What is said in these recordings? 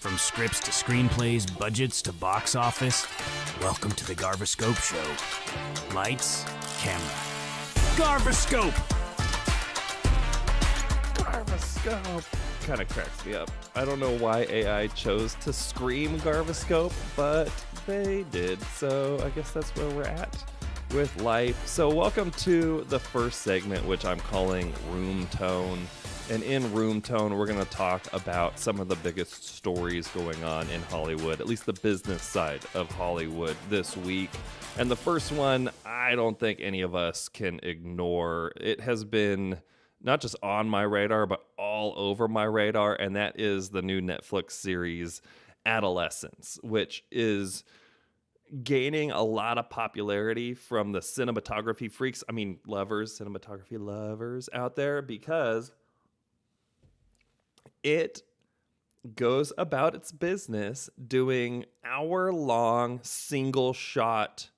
From scripts to screenplays, budgets to box office, welcome to the Garvescope Show. Lights, camera. Garvescope! Garvescope kind of cracks me up. I don't know why AI chose to scream Garvescope, but they did. So I guess that's where we're at with life. So welcome to the first segment, which I'm calling Room Tone. And in Room Tone, we're going to talk about some of the biggest stories going on in Hollywood, at least the business side of Hollywood this week. And the first one, I don't think any of us can ignore. It has been not just on my radar, but all over my radar, and that is the new Netflix series, Adolescence, which is gaining a lot of popularity from the cinematography freaks, cinematography lovers out there, because it goes about its business doing hour-long single-shot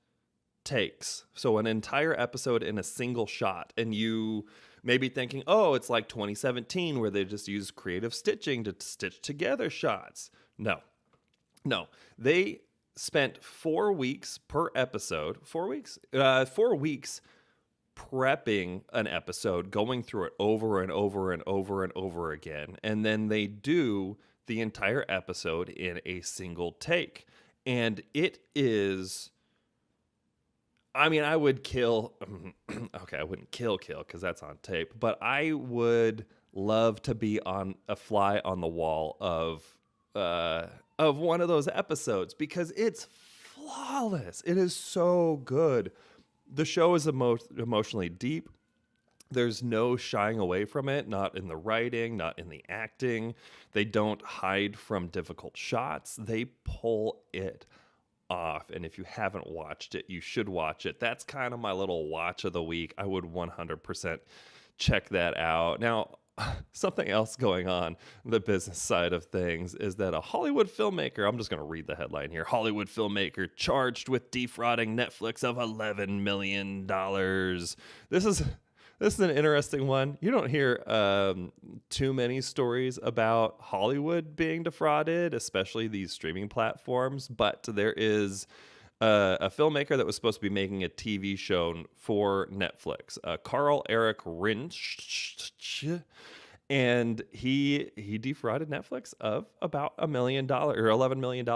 takes. So an entire episode in a single shot. And you may be thinking, oh, it's like 2017 where they just use creative stitching to stitch together shots. No. They spent 4 weeks per episode. 4 weeks? 4 weeks prepping an episode, going through it over and over and over and over again. And then they do the entire episode in a single take. And it is... I would kill... Okay, I wouldn't kill because that's on tape. But I would love to be on a fly on the wall of one of those episodes because it's flawless. It is so good. The show is emotionally deep. There's no shying away from it, not in the writing, not in the acting. They don't hide from difficult shots. They pull it off. And if you haven't watched it, you should watch it. That's kind of my little watch of the week. I would 100% check that out. Now, something else going on the business side of things is that a Hollywood filmmaker, I'm just going to read the headline here, Hollywood filmmaker charged with defrauding Netflix of $11 million. This is an interesting one. You don't hear too many stories about Hollywood being defrauded, especially these streaming platforms, but there is a filmmaker that was supposed to be making a TV show for Netflix, Carl Erik Rinsch, and he defrauded Netflix of about $1 million or $11 million.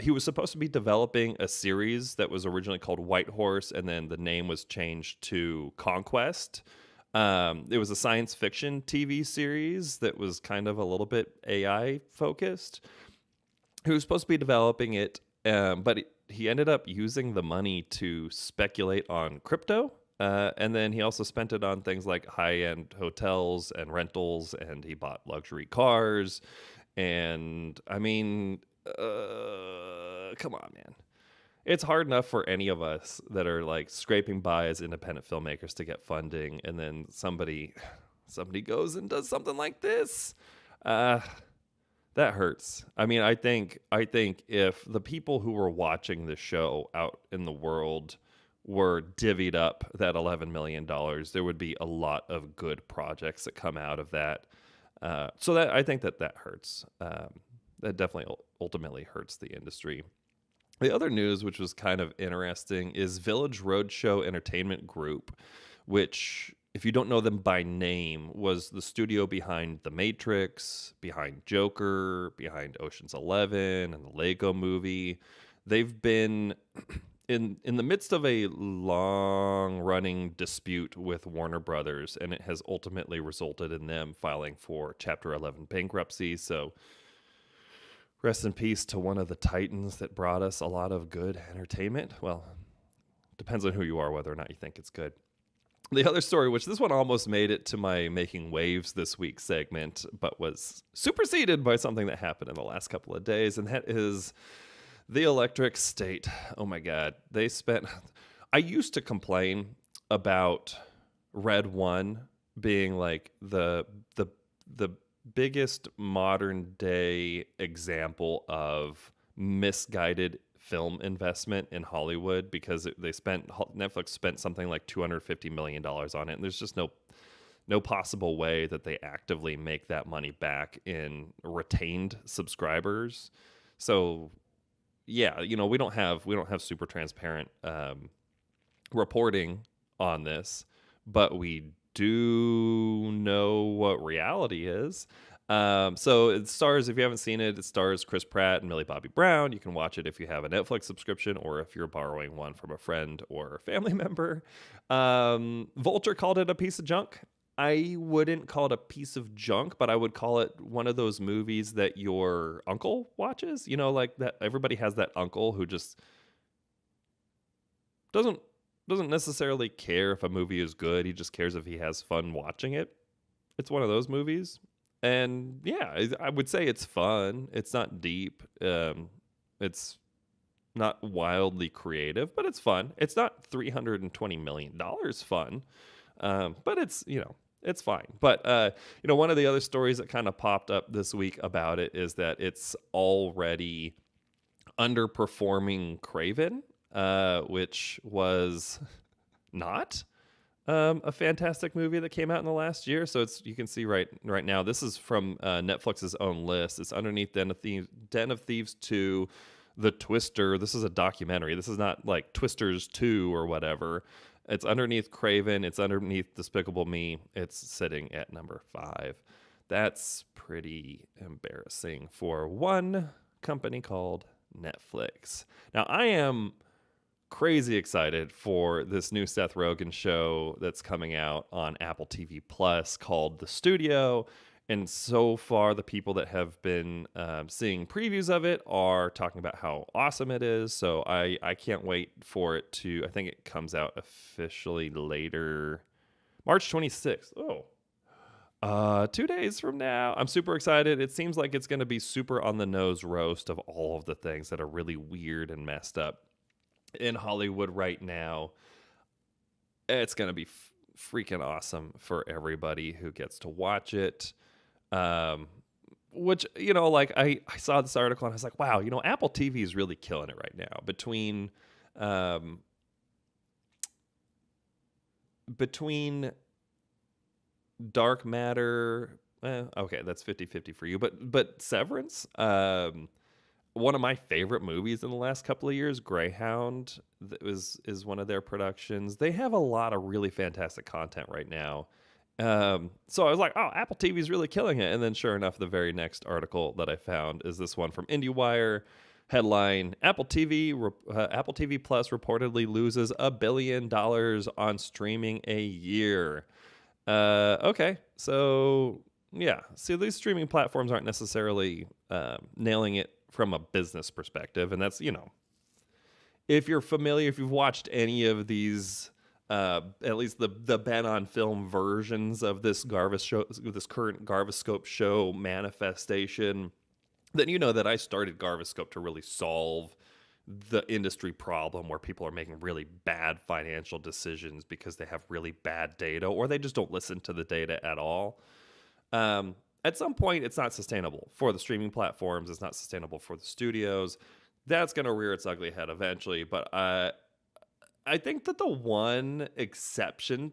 He was supposed to be developing a series that was originally called White Horse, and then the name was changed to Conquest. It was a science fiction TV series that was kind of a little bit AI focused. He was supposed to be developing it, but he ended up using the money to speculate on crypto. And then he also spent it on things like high-end hotels and rentals, and he bought luxury cars. And come on, man. It's hard enough for any of us that are like scraping by as independent filmmakers to get funding, and then somebody goes and does something like this. That hurts. I think if the people who were watching the show out in the world were divvied up that $11 million, there would be a lot of good projects that come out of that. So that I think that hurts. That definitely ultimately hurts the industry. The other news, which was kind of interesting, is Village Roadshow Entertainment Group, which, if you don't know them by name, was the studio behind The Matrix, behind Joker, behind Ocean's 11 and the Lego movie. They've been in the midst of a long-running dispute with Warner Brothers, and it has ultimately resulted in them filing for Chapter 11 bankruptcy. So rest in peace to one of the titans that brought us a lot of good entertainment. Well, depends on who you are, whether or not you think it's good. The other story, which this one almost made it to my Making Waves this week segment, but was superseded by something that happened in the last couple of days, and that is the Electric State. Oh my God. I used to complain about Red One being like the biggest modern day example of misguided film investment in Hollywood, because Netflix spent something like $250 million on it, and there's just no possible way that they actively make that money back in retained subscribers. So yeah, we don't have super transparent reporting on this, but we do know what reality is. So it stars, if you haven't seen it, it stars Chris Pratt and Millie Bobby Brown. You can watch it if you have a Netflix subscription or if you're borrowing one from a friend or a family member. Vulture called it a piece of junk. I wouldn't call it a piece of junk, but I would call it one of those movies that your uncle watches. Like that everybody has that uncle who just doesn't necessarily care if a movie is good. He just cares if he has fun watching it. It's one of those movies. And yeah, I would say it's fun. It's not deep. It's not wildly creative, but it's fun. It's not $320 million fun. But it's, it's fine. But, one of the other stories that kind of popped up this week about it is that it's already underperforming Craven, which was not a fantastic movie that came out in the last year. So you can see right now, this is from Netflix's own list. It's underneath Den of Thieves 2, The Twister. This is a documentary. This is not like Twisters 2 or whatever. It's underneath Craven. It's underneath Despicable Me. It's sitting at number 5. That's pretty embarrassing for one company called Netflix. Now, I am crazy excited for this new Seth Rogen show that's coming out on Apple TV Plus called The Studio. And so far, the people that have been seeing previews of it are talking about how awesome it is. So I can't wait for it to, I think it comes out officially later, March 26th. 2 days from now. I'm super excited. It seems like it's going to be super on the nose roast of all of the things that are really weird and messed up in Hollywood right now. It's going to be freaking awesome for everybody who gets to watch it. Which, like I saw this article and I was like, wow, Apple TV is really killing it right now between Dark Matter. Okay, that's 50-50 for you, but Severance, one of my favorite movies in the last couple of years, Greyhound, is one of their productions. They have a lot of really fantastic content right now. So I was like, oh, Apple TV is really killing it. And then sure enough, the very next article that I found is this one from IndieWire. Headline, Apple TV Plus reportedly loses $1 billion on streaming a year. Okay, so yeah. See, these streaming platforms aren't necessarily nailing it from a business perspective. And that's, if you're familiar, if you've watched any of these, at least the Ben on film versions of this current Garvescope show manifestation, then you know that I started Garvescope to really solve the industry problem where people are making really bad financial decisions because they have really bad data or they just don't listen to the data at all. At some point, it's not sustainable for the streaming platforms. It's not sustainable for the studios. That's going to rear its ugly head eventually. But I think that the one exception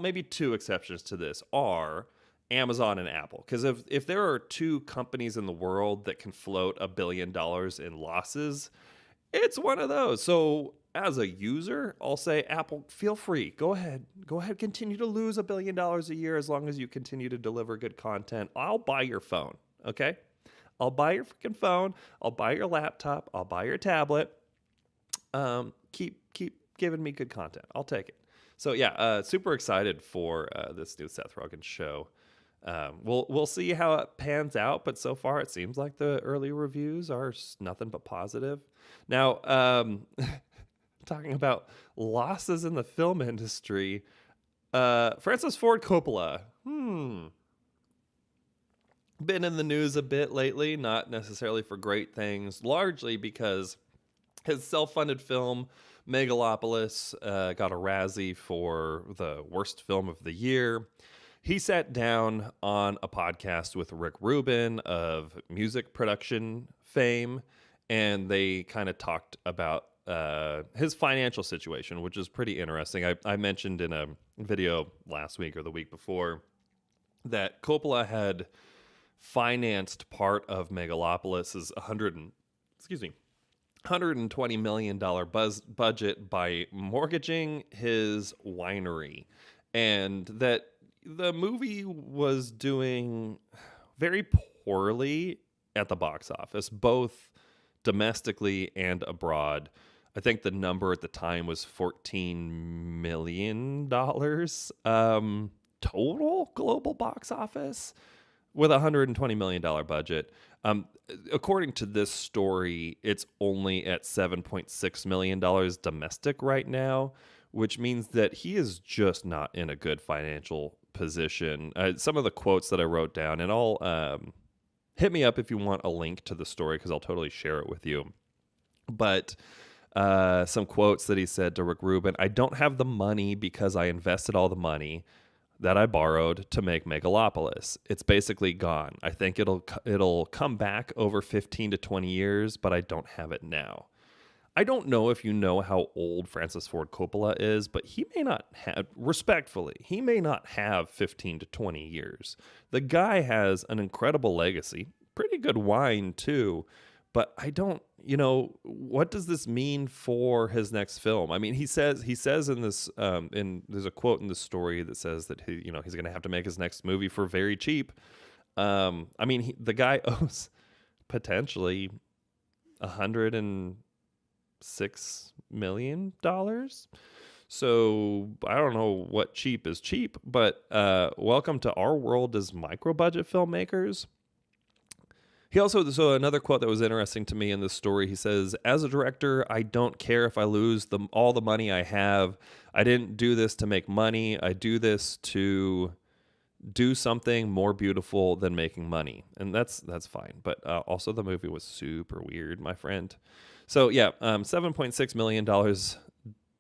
maybe two exceptions to this are Amazon and Apple. Because if there are two companies in the world that can float $1 billion in losses, it's one of those. So as a user, I'll say, Apple, feel free. Go ahead, continue to lose $1 billion a year as long as you continue to deliver good content. I'll buy your phone, okay? I'll buy your freaking phone. I'll buy your laptop. I'll buy your tablet. Keep giving me good content. I'll take it. So yeah, super excited for this new Seth Rogen show. We'll see how it pans out, but so far it seems like the early reviews are nothing but positive. Now, talking about losses in the film industry, Francis Ford Coppola, been in the news a bit lately, not necessarily for great things, largely because his self-funded film Megalopolis got a Razzie for the worst film of the year. He sat down on a podcast with Rick Rubin of music production fame, and they kind of talked about his financial situation, which is pretty interesting. I mentioned in a video last week or the week before that Coppola had financed part of Megalopolis's $120 million budget by mortgaging his winery, and that the movie was doing very poorly at the box office, both domestically and abroad. I think the number at the time was $14 million total global box office with a $120 million budget. According to this story, it's only at $7.6 million domestic right now, which means that he is just not in a good financial position. Some of the quotes that I wrote down, and I'll hit me up if you want a link to the story because I'll totally share it with you. But some quotes that he said to Rick Rubin: "I don't have the money because I invested all the money that I borrowed to make Megalopolis. It's basically gone. I think it'll come back over 15 to 20 years, but I don't have it now." I don't know if you know how old Francis Ford Coppola is, but he may not have, respectfully, he may not have 15 to 20 years. The guy has an incredible legacy, pretty good wine too, but I don't, what does this mean for his next film? I mean, he says in this, there's a quote in the story that says that he's going to have to make his next movie for very cheap. I mean, the guy owes potentially $106 million. So I don't know what cheap is cheap, but welcome to our world as micro budget filmmakers. He also, so another quote that was interesting to me in this story, he says, "As a director, I don't care if I lose all the money I have. I didn't do this to make money. I do this to do something more beautiful than making money." And that's fine. But also the movie was super weird, my friend. So yeah, $7.6 million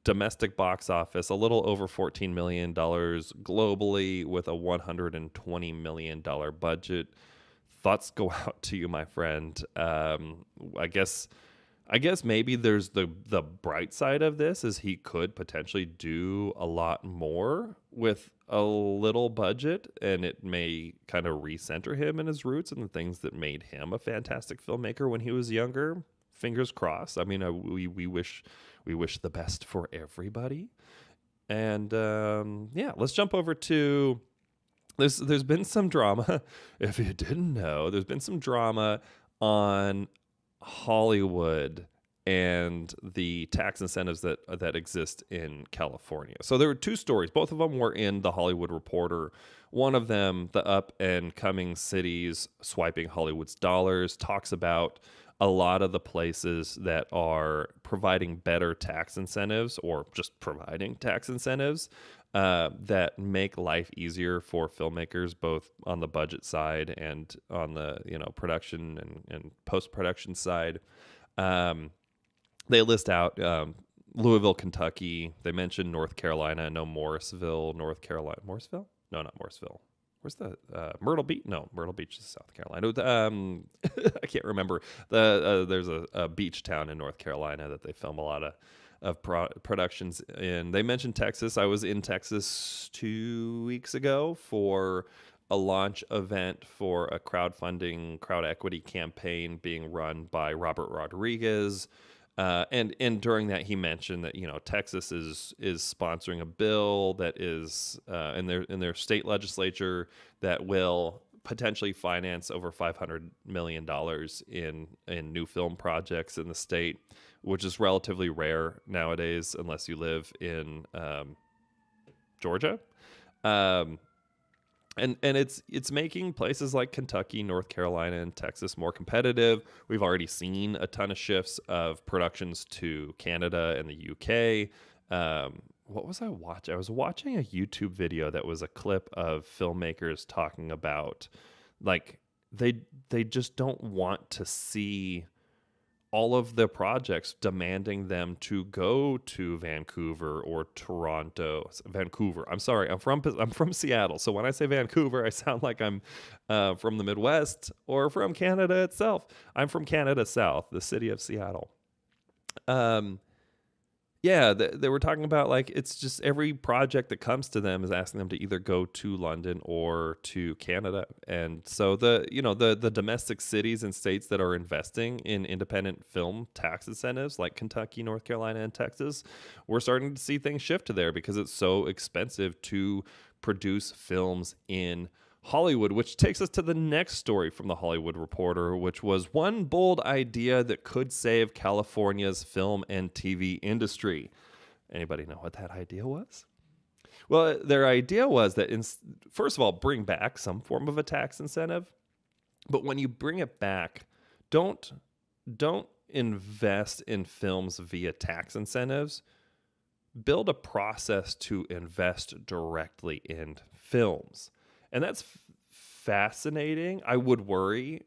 domestic box office, a little over $14 million globally with a $120 million budget. Thoughts go out to you, my friend. I guess maybe there's the bright side of this is he could potentially do a lot more with a little budget, and it may kind of recenter him in his roots and the things that made him a fantastic filmmaker when he was younger. Fingers crossed. I mean, we wish the best for everybody. And yeah, let's jump over to. There's been some drama. If you didn't know, there's been some drama on Hollywood and the tax incentives that exist in California. So there were two stories. Both of them were in the Hollywood Reporter. One of them, the up and coming cities swiping Hollywood's dollars, talks about a lot of the places that are providing better tax incentives or just providing tax incentives that make life easier for filmmakers, both on the budget side and on the production and post-production side. They list out Louisville, Kentucky. They mention North Carolina. No, Morrisville, North Carolina. Morrisville? No, not Morrisville. Where's the Myrtle Beach? No, Myrtle Beach is South Carolina. I can't remember. There's a beach town in North Carolina that they film a lot of productions in. They mentioned Texas. I was in Texas 2 weeks ago for a launch event for a crowd equity campaign being run by Robert Rodriguez. And during that, he mentioned that Texas is sponsoring a bill that is in their state legislature that will potentially finance over $500 million in new film projects in the state, which is relatively rare nowadays unless you live in Georgia. And it's making places like Kentucky, North Carolina, and Texas more competitive. We've already seen a ton of shifts of productions to Canada and the UK. What was I watching? I was watching a YouTube video that was a clip of filmmakers talking about, like, they just don't want to see all of the projects demanding them to go to Vancouver or Toronto. Vancouver. I'm sorry. I'm from Seattle. So when I say Vancouver, I sound like I'm from the Midwest or from Canada itself. I'm from Canada South, the city of Seattle. Yeah, they were talking about like it's just every project that comes to them is asking them to either go to London or to Canada, and so the domestic cities and states that are investing in independent film tax incentives like Kentucky, North Carolina, and Texas, we're starting to see things shift to there because it's so expensive to produce films in Hollywood, which takes us to the next story from the Hollywood Reporter, which was one bold idea that could save California's film and TV industry. Anybody know what that idea was? Well, their idea was that, first of all, bring back some form of a tax incentive. But when you bring it back, don't invest in films via tax incentives. Build a process to invest directly in films. And that's fascinating. I would worry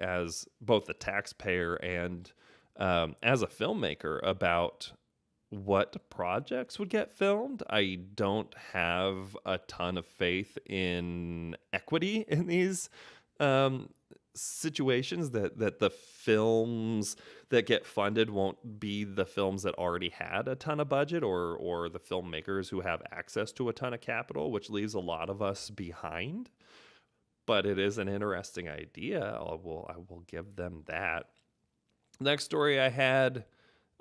as both a taxpayer and as a filmmaker about what projects would get filmed. I don't have a ton of faith in equity in these situations, that the films that get funded won't be the films that already had a ton of budget or the filmmakers who have access to a ton of capital, which leaves a lot of us behind. But it is an interesting idea. I will give them that. Next story I had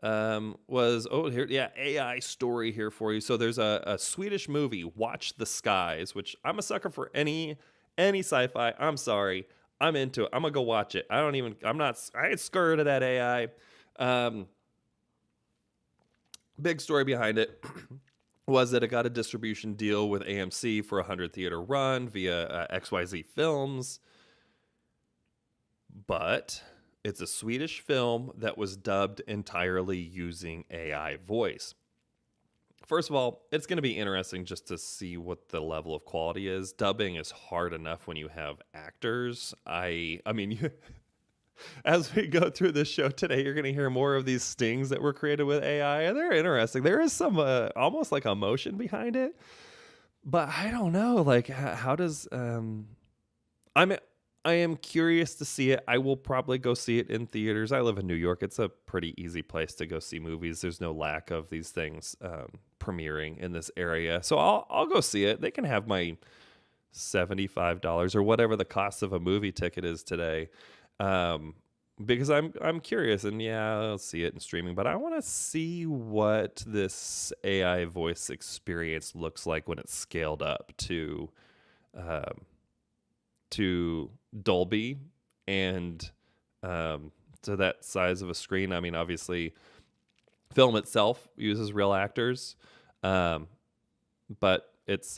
was AI story here for you. So there's a Swedish movie, Watch the Skies, which I'm a sucker for any sci-fi. I'm sorry. I'm into it. I'm gonna go watch it. I ain't scared of that AI. Big story behind it was that it got a distribution deal with AMC for a 100 theater run via XYZ Films. But it's a Swedish film that was dubbed entirely using AI voice. First of all, it's going to be interesting just to see what the level of quality is. Dubbing is hard enough when you have actors. I mean, as we go through this show today, you're going to hear more of these stings that were created with AI, and they're interesting. There is some almost like emotion behind it, but I don't know. Like, how does I am curious to see it. I will probably go see it in theaters. I live in New York. It's a pretty easy place to go see movies. There's no lack of these things premiering in this area. So I'll go see it. They can have my $75 or whatever the cost of a movie ticket is today. Because I'm curious, and yeah, I'll see it in streaming, but I want to see what this AI voice experience looks like when it's scaled up to Dolby and to that size of a screen. I mean, obviously, film itself uses real actors, but it's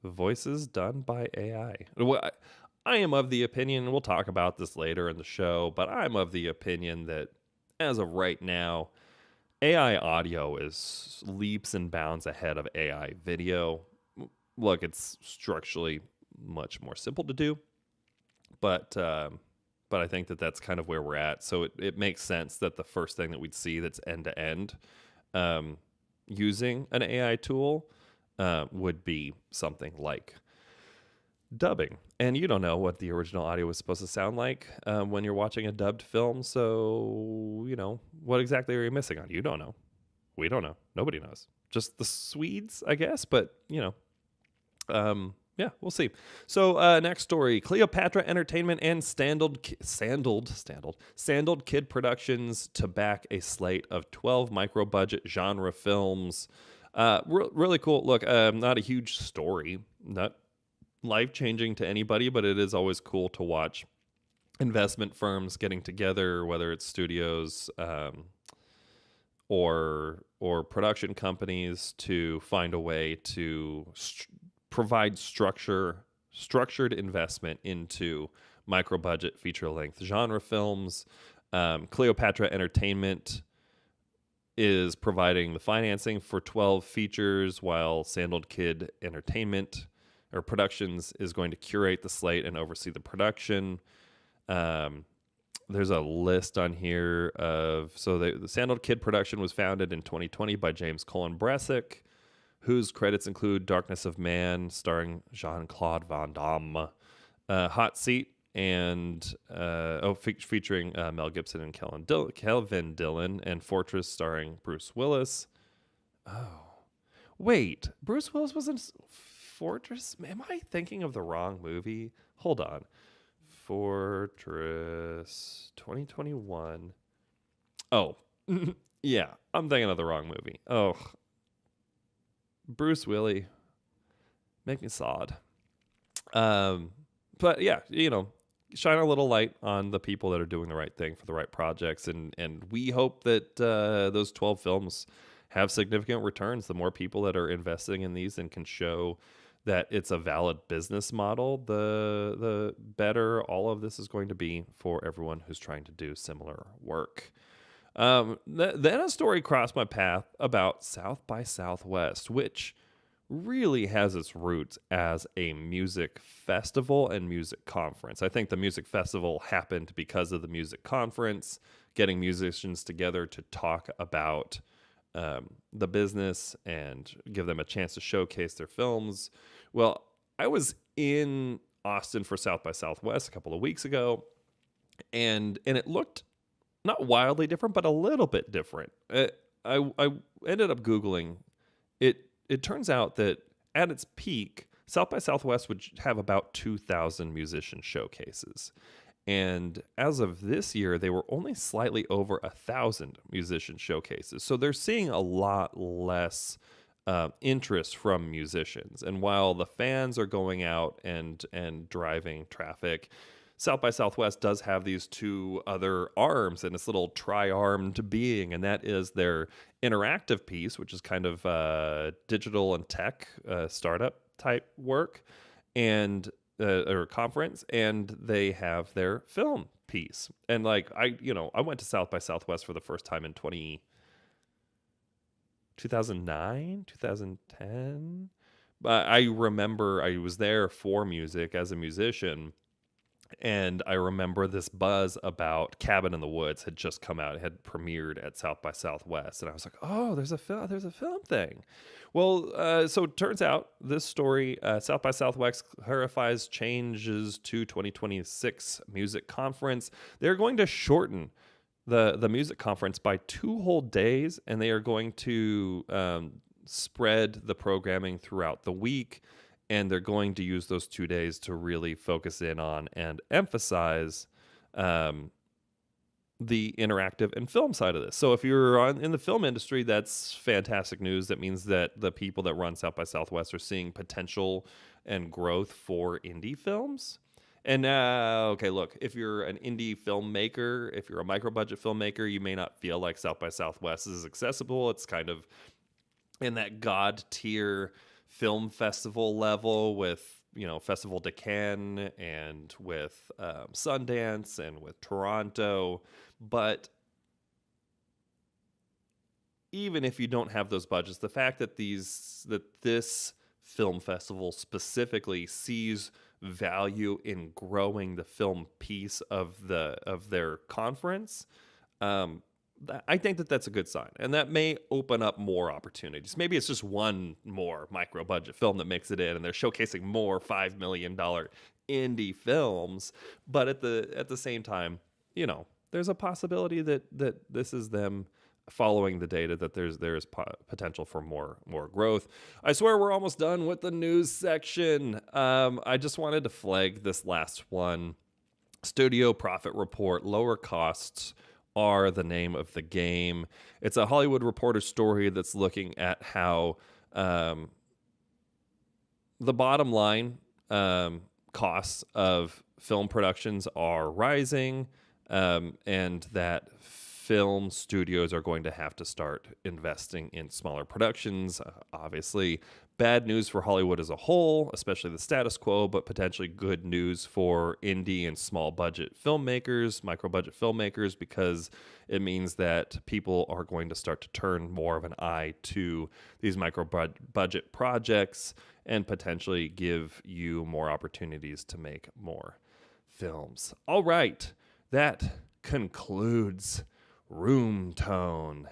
voices done by AI. I am of the opinion, and we'll talk about this later in the show, but I'm of the opinion that as of right now, AI audio is leaps and bounds ahead of AI video. Look, it's structurally much more simple to do, but I think that that's kind of where we're at. So it makes sense that the first thing that we'd see that's end-to-end using an AI tool would be something like dubbing. And you don't know what the original audio was supposed to sound like when you're watching a dubbed film. So, what exactly are you missing on? You don't know. We don't know. Nobody knows. Just the Swedes, I guess. But, yeah, we'll see. So next story, Cleopatra Entertainment and Sandaled Kid Productions to back a slate of 12 micro-budget genre films. Really cool. Look, not a huge story, not life-changing to anybody, but it is always cool to watch investment firms getting together, whether it's studios or production companies, to find a way to provide structured investment into micro-budget feature-length genre films. Cleopatra Entertainment is providing the financing for 12 features, while Sandaled Kid Entertainment or Productions is going to curate the slate and oversee the production. There's a list on here of... So the Sandaled Kid production was founded in 2020 by James Colin Bressick, whose credits include Darkness of Man, starring Jean-Claude Van Damme, Hot Seat, and featuring Mel Gibson and Kelvin Dillon, and Fortress starring Bruce Willis. Oh, wait, Bruce Willis was in Fortress? Am I thinking of the wrong movie? Hold on. Fortress 2021. Oh, yeah, I'm thinking of the wrong movie. Oh, Bruce Willie, make me sad. But yeah, shine a little light on the people that are doing the right thing for the right projects, and we hope that those 12 films have significant returns. The more people that are investing in these and can show that it's a valid business model, the better all of this is going to be for everyone who's trying to do similar work. Then a story crossed my path about South by Southwest, which really has its roots as a music festival and music conference. I think the music festival happened because of the music conference, getting musicians together to talk about the business and give them a chance to showcase their films. Well, I was in Austin for South by Southwest a couple of weeks ago, and it looked not wildly different, but a little bit different. I ended up Googling it. It turns out that at its peak, South by Southwest would have about 2,000 musician showcases. And as of this year, they were only slightly over 1,000 musician showcases. So they're seeing a lot less interest from musicians. And while the fans are going out and driving traffic, South by Southwest does have these two other arms in this little tri-armed being, and that is their interactive piece, which is kind of digital and tech startup type work, and or conference, and they have their film piece. And like I went to South by Southwest for the first time in 2009, 2010. But I remember I was there for music as a musician. And I remember this buzz about Cabin in the Woods had just come out. It had premiered at South by Southwest. And I was like, oh, there's a film thing. Well, so it turns out this story, South by Southwest clarifies changes to 2026 music conference. They're going to shorten the music conference by 2 whole days, and they are going to spread the programming throughout the week. And they're going to use those 2 days to really focus in on and emphasize the interactive and film side of this. So if you're in the film industry, that's fantastic news. That means that the people that run South by Southwest are seeing potential and growth for indie films. And okay, look, if you're an indie filmmaker, if you're a micro-budget filmmaker, you may not feel like South by Southwest is accessible. It's kind of in that God tier film festival level with, Festival de Cannes and with Sundance and with Toronto. But even if you don't have those budgets, the fact that this film festival specifically sees value in growing the film piece of their conference, I think that that's a good sign, and that may open up more opportunities. Maybe it's just one more micro budget film that makes it in, and they're showcasing more $5 million indie films. But at the same time, there's a possibility that this is them following the data, that there's potential for more growth. I swear we're almost done with the news section. I just wanted to flag this last one. Studio profit report, lower costs are the name of the game. It's a Hollywood Reporter story that's looking at how the bottom line costs of film productions are rising, and that film studios are going to have to start investing in smaller productions. Obviously, bad news for Hollywood as a whole, especially the status quo, but potentially good news for indie and small budget filmmakers, micro budget filmmakers, because it means that people are going to start to turn more of an eye to these micro budget projects and potentially give you more opportunities to make more films. All right, that concludes Room Tone.